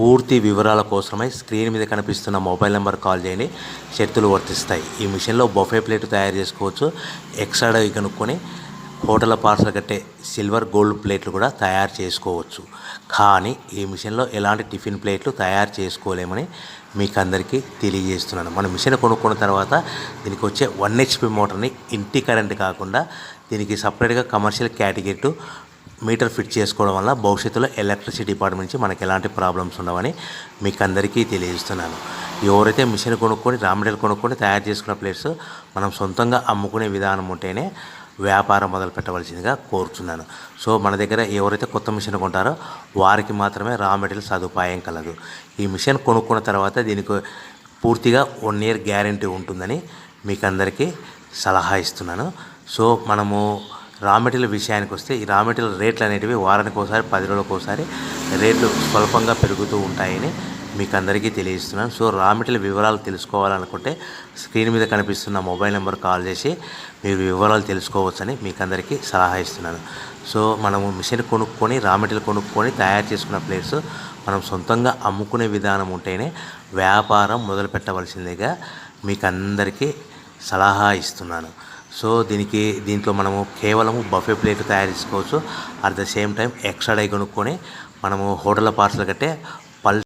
పూర్తి వివరాల కోసమై స్క్రీన్ మీద కనిపిస్తున్న మొబైల్ నెంబర్ కాల్ చేయండి. షరతులు వర్తిస్తాయి. ఈ మిషన్లో బొఫే ప్లేట్ తయారు చేసుకోవచ్చు. ఎక్స్ట్రా డై కనుక్కొని హోటల్ పార్సల్ కట్టే సిల్వర్ గోల్డ్ ప్లేట్లు కూడా తయారు చేసుకోవచ్చు. కానీ ఈ మిషన్లో ఎలాంటి టిఫిన్ ప్లేట్లు తయారు చేసుకోలేమని మీకు అందరికీ తెలియజేస్తున్నాను. మన మిషన్ కొనుక్కున్న తర్వాత దీనికి వచ్చే 1 HP మోటార్ని ఇంటి కరెంట్ కాకుండా దీనికి సపరేట్గా కమర్షియల్ కేటగిరీ మీటర్ ఫిట్ చేసుకోవడం వల్ల భవిష్యత్తులో ఎలక్ట్రిసిటీ డిపార్ట్మెంట్ నుంచి మనకి ఎలాంటి ప్రాబ్లమ్స్ ఉండవని మీకు అందరికీ తెలియజేస్తున్నాను. ఎవరైతే మిషన్ కొనుక్కొని రా మెటీరియల్ కొనుక్కొని తయారు చేసుకున్న ప్లేట్స్ మనం సొంతంగా అమ్ముకునే విధానం ఉంటేనే వ్యాపారం మొదలు పెట్టవలసిందిగా కోరుతున్నాను. సో మన దగ్గర ఎవరైతే కొత్త మిషన్ కొంటారో వారికి మాత్రమే రా మెటీరియల్ సదుపాయం కలదు. ఈ మిషన్ కొనుక్కున్న తర్వాత దీనికి పూర్తిగా 1 year గ్యారంటీ ఉంటుందని మీకు అందరికీ సలహా ఇస్తున్నాను. సో మనము రా మెటీరియల్ విషయానికి వస్తే ఈ రా మెటీరియల్ రేట్లు అనేటివి వారానికి ఒకసారి 10 రోజులకు ఒకసారి రేట్లు స్వల్పంగా పెరుగుతూ ఉంటాయని మీకు అందరికీ తెలియజేస్తున్నాను. సో రా మెటీరియల్ వివరాలు తెలుసుకోవాలనుకుంటే స్క్రీన్ మీద కనిపిస్తున్న మొబైల్ నెంబర్ కాల్ చేసి మీరు వివరాలు తెలుసుకోవచ్చని మీకు అందరికీ సలహా ఇస్తున్నాను. సో మనము మిషన్ కొనుక్కొని రా మెటీరియల్ కొనుక్కొని తయారు చేసుకున్న ప్లేట్స్ మనం సొంతంగా అమ్ముకునే విధానం ఉంటేనే వ్యాపారం మొదలు పెట్టవలసిందిగా మీకు అందరికీ సలహా ఇస్తున్నాను. సో దీంట్లో మనము కేవలము బఫే ప్లేట్ తయారు చేసుకోవచ్చు. At the same time extra die కొనుక్కొని మనము హోటల్ పార్సల్ కట్టే